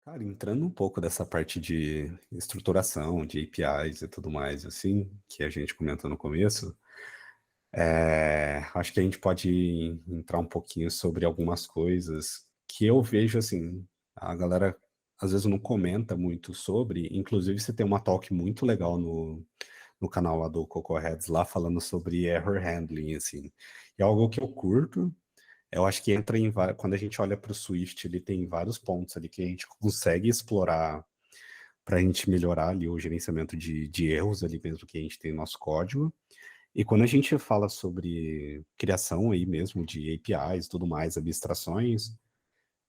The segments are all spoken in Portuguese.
Cara, entrando um pouco dessa parte de estruturação, de APIs e tudo mais, assim, que a gente comentou no começo, acho que a gente pode entrar um pouquinho sobre algumas coisas que eu vejo, assim, a galera às vezes não comenta muito sobre, inclusive você tem uma talk muito legal no canal lá do Coco Heads, lá falando sobre error handling, assim, é algo que eu curto. Eu acho que entra quando a gente olha para o Swift, ele tem vários pontos ali que a gente consegue explorar para a gente melhorar ali o gerenciamento de erros ali mesmo que a gente tem no nosso código. E quando a gente fala sobre criação aí mesmo de APIs, tudo mais, abstrações,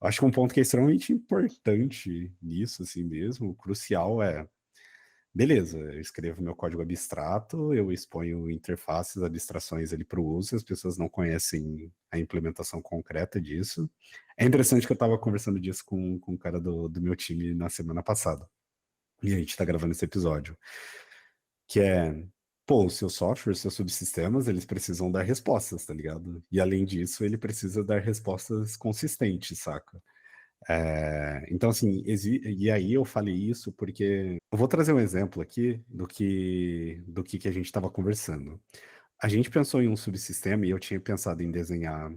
eu acho que um ponto que é extremamente importante nisso, assim mesmo, crucial beleza, eu escrevo meu código abstrato, eu exponho interfaces, abstrações ali para o uso, as pessoas não conhecem a implementação concreta disso. É interessante que eu estava conversando disso com o cara do meu time na semana passada. E a gente está gravando esse episódio. Que é, pô, o seu software, os seus subsistemas, eles precisam dar respostas, tá ligado? E além disso, ele precisa dar respostas consistentes, saca? Então, assim, e aí eu falei isso porque eu vou trazer um exemplo aqui do que a gente estava conversando. A gente pensou em um subsistema e eu tinha pensado em desenhar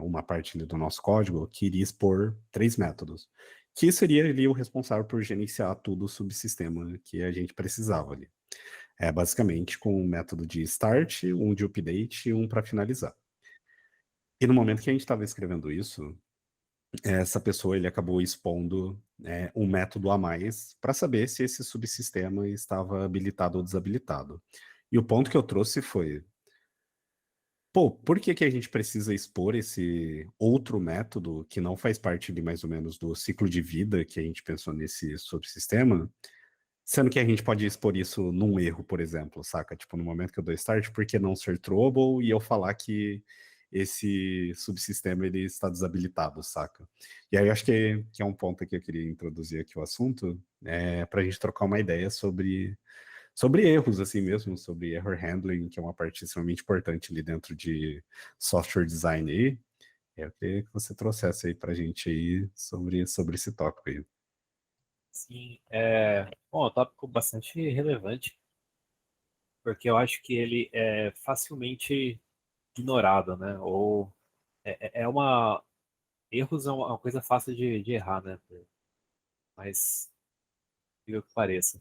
uma parte ali do nosso código que iria expor três métodos, que seria ali o responsável por gerenciar todo o subsistema que a gente precisava ali. Basicamente com um método de start, um de update e um para finalizar. E no momento que a gente estava escrevendo isso, essa pessoa ele acabou expondo um método a mais para saber se esse subsistema estava habilitado ou desabilitado. E o ponto que eu trouxe foi, pô, por que que a gente precisa expor esse outro método que não faz parte de mais ou menos do ciclo de vida que a gente pensou nesse subsistema, sendo que a gente pode expor isso num erro, por exemplo, saca? Tipo, no momento que eu dou start, por que não ser trouble e eu falar que esse subsistema ele está desabilitado, saca? E aí eu acho que é um ponto que eu queria introduzir aqui o assunto, para a gente trocar uma ideia sobre erros, assim mesmo, sobre error handling, que é uma parte extremamente importante ali dentro de software design aí. Eu queria que você trouxesse aí para a gente aí sobre esse tópico aí. Sim, bom, é um tópico bastante relevante, porque eu acho que ele é facilmente ignorado, né? Ou é uma. Erros é uma coisa fácil de errar, né? Por mais incrível que pareça.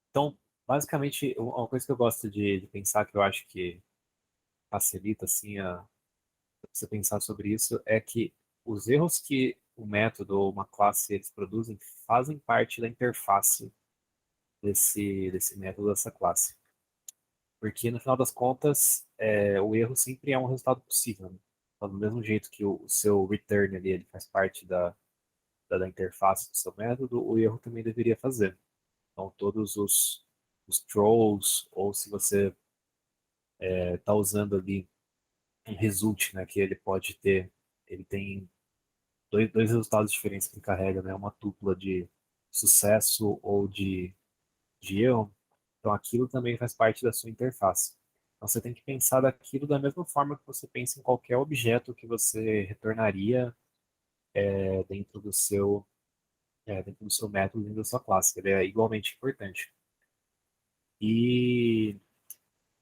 Então, basicamente, uma coisa que eu gosto de pensar, que eu acho que facilita, assim, você pensar sobre isso, é que os erros que o método ou uma classe eles produzem fazem parte da interface desse método, dessa classe. Porque, no final das contas, o erro sempre é um resultado possível, né? Então, do mesmo jeito que o seu return ali, ele faz parte da interface do seu método, o erro também deveria fazer. Então, todos os throws, ou se você está usando ali um result, né, que ele pode ter, ele tem dois resultados diferentes que ele carrega, né? Uma tupla de sucesso ou de erro. Então, aquilo também faz parte da sua interface. Então, você tem que pensar daquilo da mesma forma que você pensa em qualquer objeto que você retornaria dentro dentro do seu método, dentro da sua classe. Ele é igualmente importante. E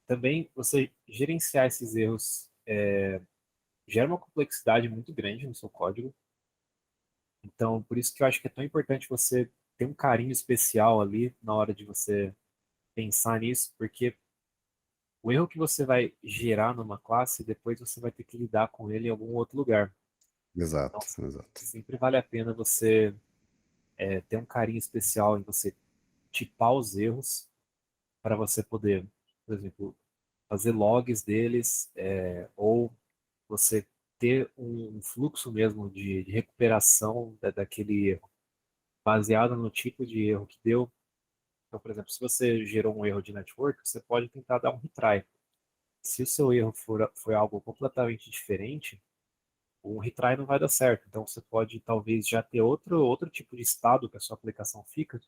também você gerenciar esses erros gera uma complexidade muito grande no seu código. Então, por isso que eu acho que é tão importante você ter um carinho especial ali na hora de você pensar nisso, porque o erro que você vai gerar numa classe, depois você vai ter que lidar com ele em algum outro lugar. Então, Exato, exato. sempre vale a pena você ter um carinho especial em você tipar os erros para você poder, por exemplo, fazer logs deles, ou você ter um fluxo mesmo de recuperação daquele erro, baseado no tipo de erro que deu. Então, por exemplo, se você gerou um erro de network, você pode tentar dar um retry. Se o seu erro foi algo completamente diferente, um retry não vai dar certo. Então você pode talvez já ter outro tipo de estado que a sua aplicação fica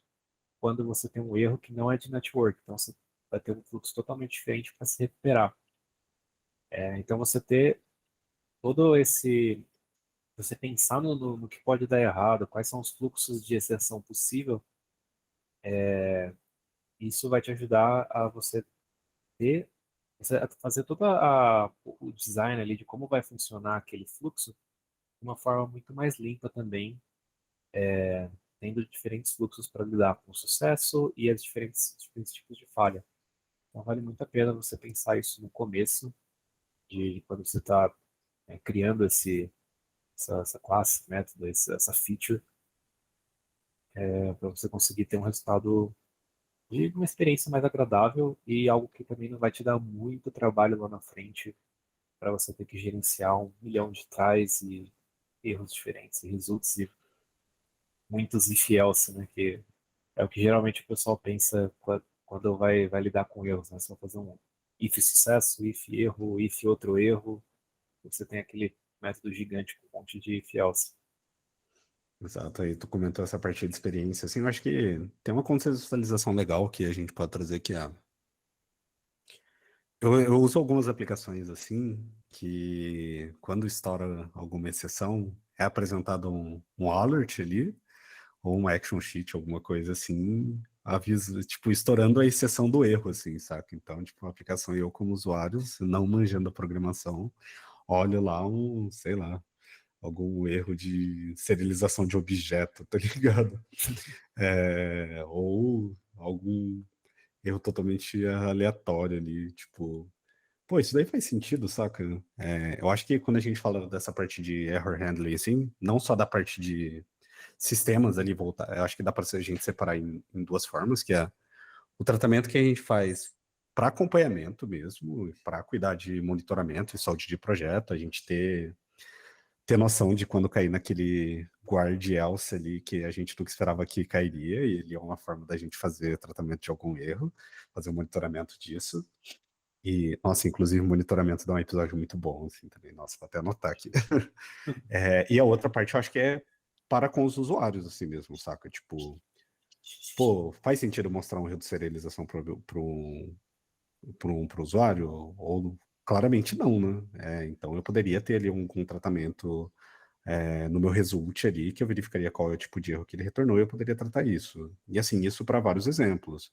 quando você tem um erro que não é de network. Então você vai ter um fluxo totalmente diferente para se recuperar. Então você ter todo você pensar no que pode dar errado, quais são os fluxos de exceção possível, isso vai te ajudar a ter, você a fazer todo o design ali de como vai funcionar aquele fluxo de uma forma muito mais limpa também, tendo diferentes fluxos para lidar com o sucesso e as diferentes tipos de falha. Então vale muito a pena você pensar isso no começo, de quando você está criando essa classe, método, essa feature, para você conseguir ter um resultado de uma experiência mais agradável e algo que também não vai te dar muito trabalho lá na frente para você ter que gerenciar 1 milhão de tries e erros diferentes, e results e muitos if else, né? Que é o que geralmente o pessoal pensa quando vai lidar com erros, né? Você vai fazer um if sucesso, if erro, if outro erro, você tem aquele método gigante com um monte de if else. Exato, aí tu comentou essa parte de experiência, assim, eu acho que tem uma contextualização legal que a gente pode trazer que é... Eu uso algumas aplicações, assim, que quando estoura alguma exceção, é apresentado um alert ali, ou um action sheet, alguma coisa assim, avisa, tipo, estourando a exceção do erro, assim, saca? Então, tipo, a aplicação, eu como usuário, não manjando a programação, olho lá sei lá, algum erro de serialização de objeto, tá ligado? Ou algum erro totalmente aleatório ali, tipo. Pô, isso daí faz sentido, saca? Eu acho que quando a gente fala dessa parte de error handling, assim, não só da parte de sistemas ali voltar, eu acho que dá para a gente separar em duas formas, que é o tratamento que a gente faz para acompanhamento mesmo, para cuidar de monitoramento e saúde de projeto, a gente ter noção de quando cair naquele guard else ali que a gente nunca esperava que cairia, e ele é uma forma da gente fazer tratamento de algum erro, fazer um monitoramento disso. E, nossa, inclusive o monitoramento dá um episódio muito bom, assim, também. Nossa, vou até anotar aqui. E a outra parte eu acho que é para com os usuários, assim mesmo, saca? Tipo, pô, faz sentido mostrar um erro de serialização pro usuário? Ou claramente não, né? Então eu poderia ter ali um tratamento no meu result ali, que eu verificaria qual é o tipo de erro que ele retornou e eu poderia tratar isso. E assim, isso para vários exemplos.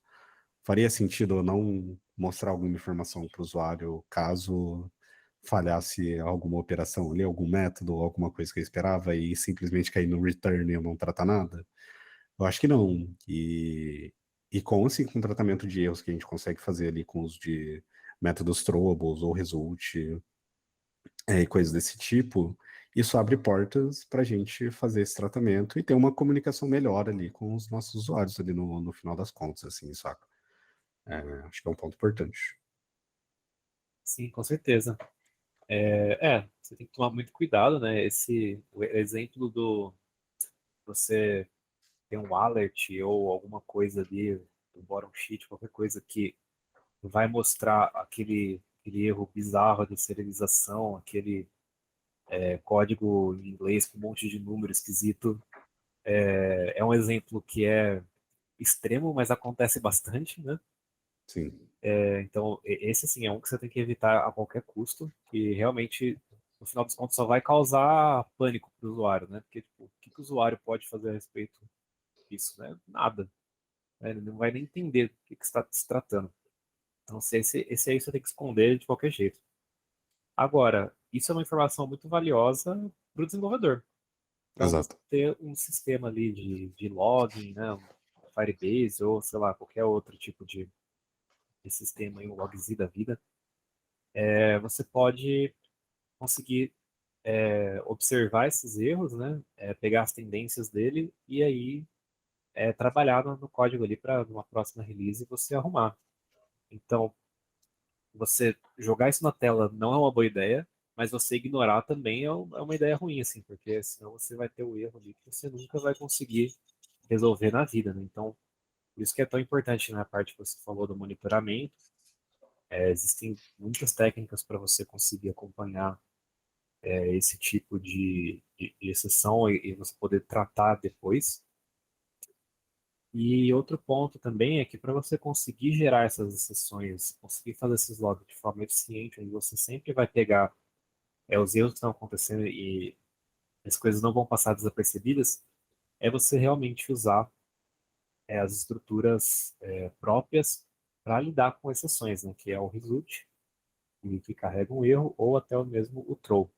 Faria sentido eu não mostrar alguma informação para o usuário caso falhasse alguma operação ali, algum método, alguma coisa que eu esperava e simplesmente cair no return e eu não tratar nada? Eu acho que não. E com, assim, com o tratamento de erros que a gente consegue fazer ali com os de métodos Troubles ou Result e coisas desse tipo, isso abre portas para a gente fazer esse tratamento e ter uma comunicação melhor ali com os nossos usuários ali no final das contas, assim, saca? Acho que é um ponto importante. Sim, com certeza. Você tem que tomar muito cuidado, né? O exemplo do você ter um alert ou alguma coisa ali, um bottom sheet, qualquer coisa que vai mostrar aquele erro bizarro de serialização, aquele código em inglês com um monte de número esquisito. É um exemplo que é extremo, mas acontece bastante, né? Sim, Então, esse assim é um que você tem que evitar a qualquer custo, que realmente, no final dos contos, só vai causar pânico para o usuário, né? Porque, tipo, o que o usuário pode fazer a respeito disso, né? Nada. Né? Ele não vai nem entender do que está se tratando. Então, esse aí você tem que esconder de qualquer jeito. Agora, isso é uma informação muito valiosa para o desenvolvedor, para você exato. ter um sistema ali de login, né? Um Firebase ou, sei lá, qualquer outro tipo de sistema, aí, um logz da vida. Você pode conseguir observar esses erros, né? Pegar as tendências dele e aí trabalhar no código ali para uma próxima release você arrumar. Então, você jogar isso na tela não é uma boa ideia, mas você ignorar também é uma ideia ruim, assim, porque senão você vai ter o erro ali que você nunca vai conseguir resolver na vida, né? Então, por isso que é tão importante na parte que você falou do monitoramento. Existem muitas técnicas para você conseguir acompanhar esse tipo de exceção e você poder tratar depois. E outro ponto também é que para você conseguir gerar essas exceções, conseguir fazer esses logs de forma eficiente, onde você sempre vai pegar os erros que estão acontecendo e as coisas não vão passar desapercebidas, é você realmente usar as estruturas próprias para lidar com exceções, né? Que é o result, que carrega um erro, ou até o mesmo o throw.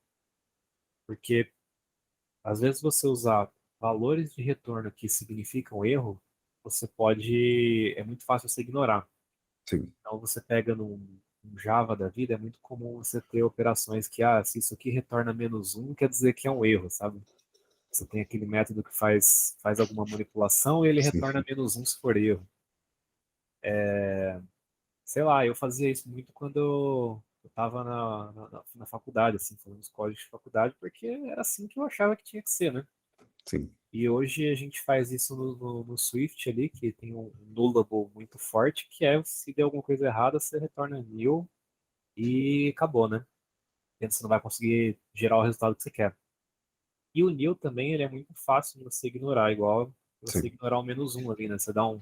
Porque às vezes você usar valores de retorno que significam erro, você pode, é muito fácil você ignorar. Sim, Então você pega num Java da vida, é muito comum você ter operações que, se isso aqui retorna -1, quer dizer que é um erro, sabe? Você tem aquele método que faz alguma manipulação e ele sim, retorna -1 se for erro. Sei lá, eu fazia isso muito quando eu estava na faculdade, assim, fazendo os códigos de faculdade, porque era assim que eu achava que tinha que ser, né? sim, E hoje a gente faz isso no Swift ali, que tem um nullable muito forte, que é se der alguma coisa errada, você retorna nil e acabou, né? E você não vai conseguir gerar o resultado que você quer. E o nil também, ele é muito fácil de você ignorar, igual você sim, ignorar o -1 ali, né? Você dá um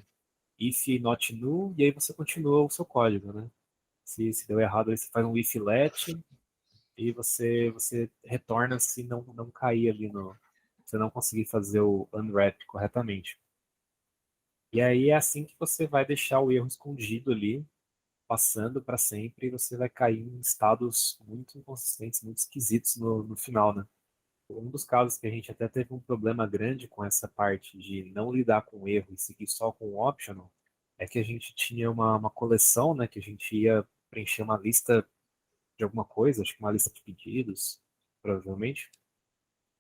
if not null e aí você continua o seu código, né? Se deu errado, aí você faz um if let e você retorna se não cair ali no... você não conseguir fazer o unwrap corretamente. E aí é assim que você vai deixar o erro escondido ali, passando para sempre, e você vai cair em estados muito inconsistentes, muito esquisitos no final, né? Um dos casos que a gente até teve um problema grande com essa parte de não lidar com o erro e seguir só com o optional, é que a gente tinha uma coleção, né, que a gente ia preencher uma lista de alguma coisa, acho que uma lista de pedidos, provavelmente,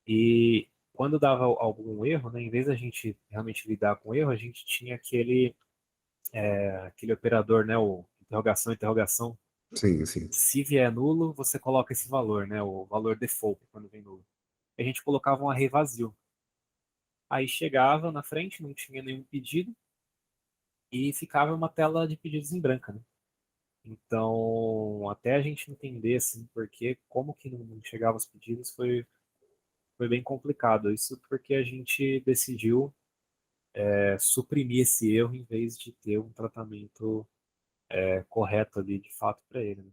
e quando dava algum erro, né, em vez da gente realmente lidar com o erro, a gente tinha aquele operador, né, o interrogação, interrogação. sim, sim, Se vier nulo, você coloca esse valor, né, o valor default quando vem nulo. A gente colocava um array vazio. Aí chegava na frente, não tinha nenhum pedido e ficava uma tela de pedidos em branca, né? Então, até a gente entender assim, porque como que não chegava os pedidos foi bem complicado. Isso porque a gente decidiu suprimir esse erro em vez de ter um tratamento correto ali de fato para ele, né?